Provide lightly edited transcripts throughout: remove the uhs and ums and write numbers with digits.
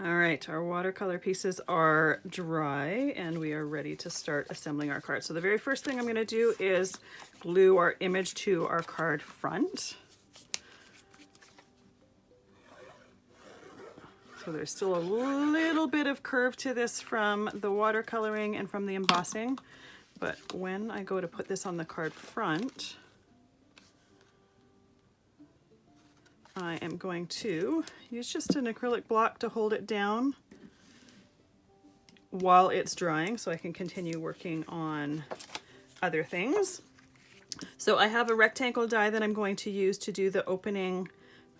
All right, our watercolor pieces are dry and we are ready to start assembling our card. So the very first thing I'm going to do is glue our image to our card front. So there's still a little bit of curve to this from the watercoloring and from the embossing, but when I go to put this on the card front, I am going to use just an acrylic block to hold it down while it's drying so I can continue working on other things. So I have a rectangle die that I'm going to use to do the opening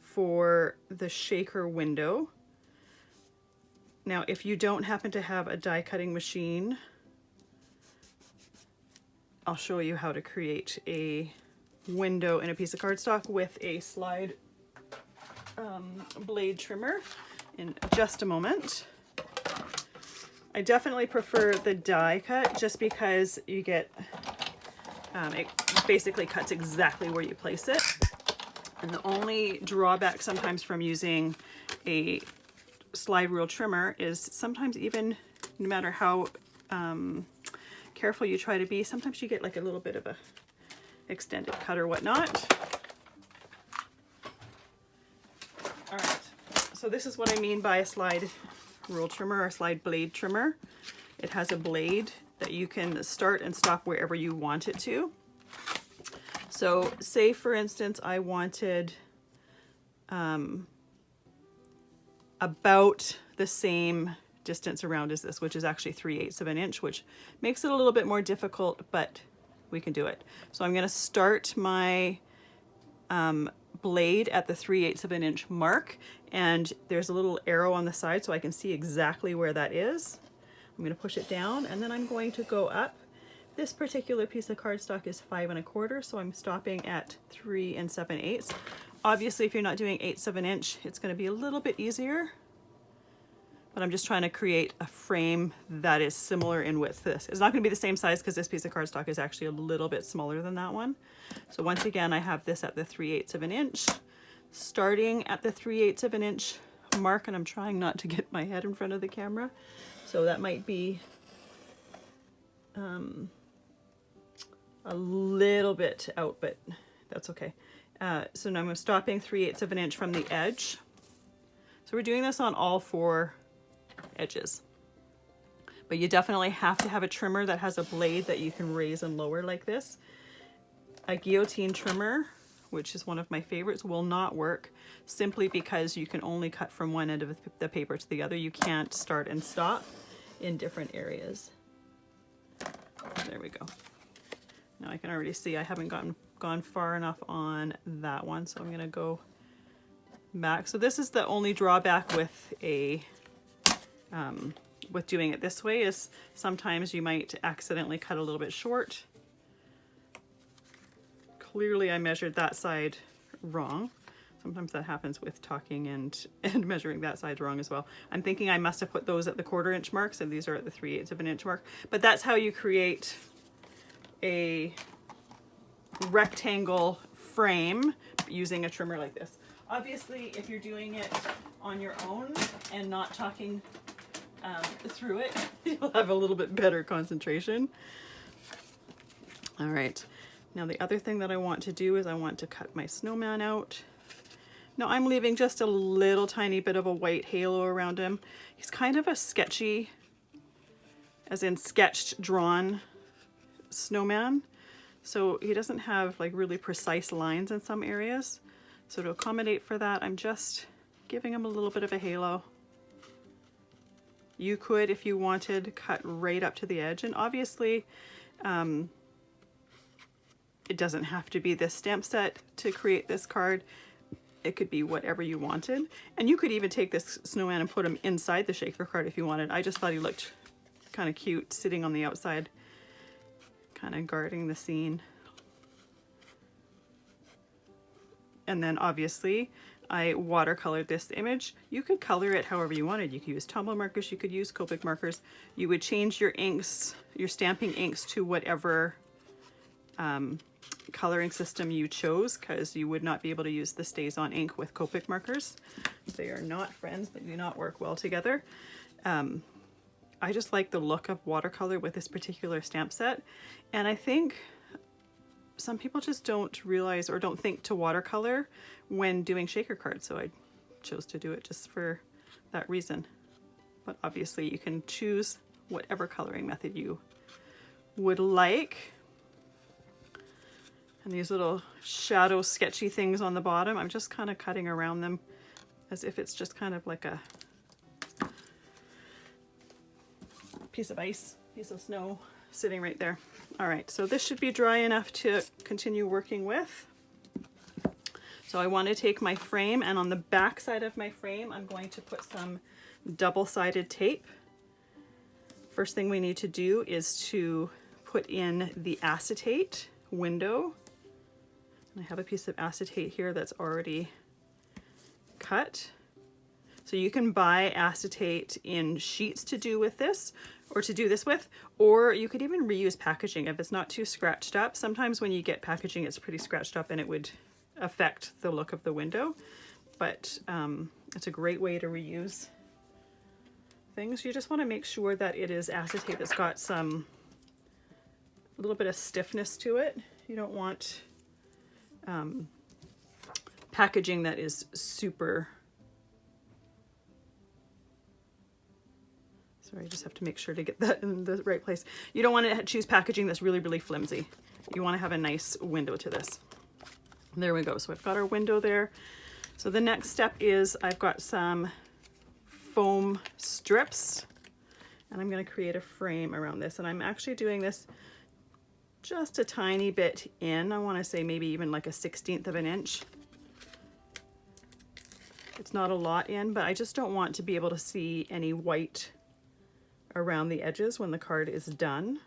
for the shaker window. Now, if you don't happen to have a die cutting machine, I'll show you how to create a window in a piece of cardstock with a slide blade trimmer in just a moment. I definitely prefer the die cut just because you get, it basically cuts exactly where you place it. And the only drawback sometimes from using a slide rule trimmer is sometimes, even no matter how careful you try to be, sometimes you get like a little bit of a extended cut or whatnot. All right, so this is what I mean by a slide rule trimmer or slide blade trimmer. It has a blade that you can start and stop wherever you want it to. So say for instance I wanted about the same distance around as this, which is actually 3/8 of an inch, which makes it a little bit more difficult, but we can do it. So I'm going to start my blade at the 3/8 of an inch mark, and there's a little arrow on the side so I can see exactly where that is. I'm going to push it down and then I'm going to go up. This particular piece of cardstock is 5 1/4, so I'm stopping at 3 7/8. Obviously, if you're not doing 1/8 of an inch, it's going to be a little bit easier, but I'm just trying to create a frame that is similar in width to this. It's not going to be the same size because this piece of cardstock is actually a little bit smaller than that one. So once again, I have this at the 3/8 of an inch, starting at the 3/8 of an inch mark, and I'm trying not to get my head in front of the camera. So that might be a little bit out, but that's okay. So now I'm stopping 3/8 of an inch from the edge. So we're doing this on all 4 edges. But you definitely have to have a trimmer that has a blade that you can raise and lower like this. A guillotine trimmer, which is one of my favorites, will not work simply because you can only cut from one end of the paper to the other. You can't start and stop in different areas. There we go. Now I can already see I haven't gone far enough on that one, so I'm going to go back. So this is the only drawback with with doing it this way, is sometimes you might accidentally cut a little bit short. Clearly I measured that side wrong. Sometimes that happens with talking and measuring that side wrong as well. I'm thinking I must have put those at the 1/4 inch marks, and these are at the 3/8 of an inch mark. But that's how you create a rectangle frame using a trimmer like this. Obviously, if you're doing it on your own and not talking through it, you'll have a little bit better concentration. All right, now the other thing that I want to do is I want to cut my snowman out. Now I'm leaving just a little tiny bit of a white halo around him. He's kind of a sketchy, as in sketched, drawn snowman. So he doesn't have like really precise lines in some areas. So to accommodate for that, I'm just giving him a little bit of a halo. You could, if you wanted, cut right up to the edge. And obviously, it doesn't have to be this stamp set to create this card. It could be whatever you wanted. And you could even take this snowman and put him inside the shaker card if you wanted. I just thought he looked kind of cute sitting on the outside, kind of guarding the scene. And then obviously I watercolored this image. You could color it however you wanted. You could use Tombow markers, you could use Copic markers. You would change your inks, your stamping inks, to whatever coloring system you chose, because you would not be able to use the StazOn ink with Copic markers. They are not friends, they do not work well together. I just like the look of watercolor with this particular stamp set, and I think some people just don't realize or don't think to watercolor when doing shaker cards, so I chose to do it just for that reason. But obviously you can choose whatever coloring method you would like. And these little shadow sketchy things on the bottom, I'm just kind of cutting around them as if it's just kind of like a piece of ice, piece of snow sitting right there. All right, so this should be dry enough to continue working with. So I want to take my frame, and on the back side of my frame, I'm going to put some double-sided tape. First thing we need to do is to put in the acetate window. And I have a piece of acetate here that's already cut. So you can buy acetate in sheets to do with this, or to do this with, or you could even reuse packaging if it's not too scratched up. Sometimes when you get packaging, it's pretty scratched up and it would affect the look of the window, but it's a great way to reuse things. You just want to make sure that it is acetate that's got a little bit of stiffness to it. You don't want packaging that is super... Sorry, I just have to make sure to get that in the right place. You don't want to choose packaging that's really, really flimsy. You want to have a nice window to this. There we go. So I've got our window there. So the next step is I've got some foam strips, and I'm going to create a frame around this. And I'm actually doing this just a tiny bit in. I want to say maybe even like a 1/16 of an inch. It's not a lot in, but I just don't want to be able to see any white around the edges when the card is done.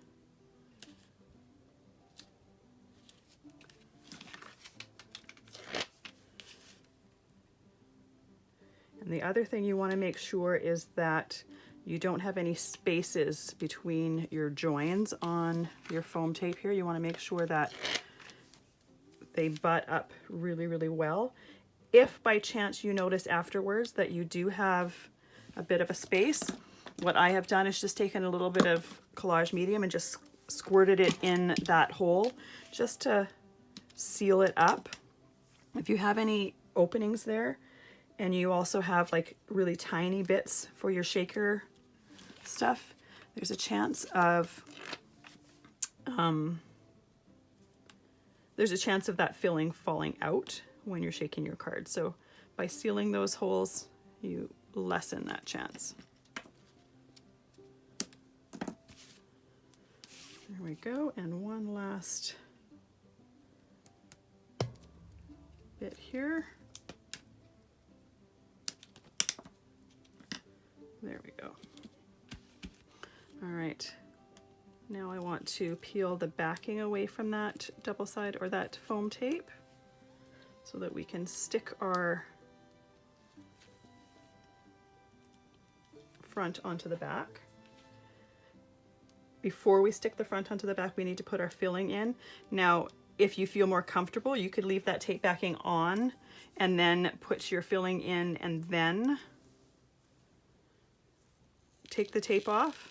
And the other thing you want to make sure is that you don't have any spaces between your joins on your foam tape here. You want to make sure that they butt up really, really well. If by chance you notice afterwards that you do have a bit of a space, what I have done is just taken a little bit of collage medium and just squirted it in that hole just to seal it up. If you have any openings there, and you also have like really tiny bits for your shaker stuff, there's a chance of that filling falling out when you're shaking your card. So by sealing those holes, you lessen that chance. There we go, and one last bit here. There we go. All right, now I want to peel the backing away from that double side or that foam tape so that we can stick our front onto the back. Before we stick the front onto the back, we need to put our filling in. Now, if you feel more comfortable, you could leave that tape backing on and then put your filling in and then take the tape off.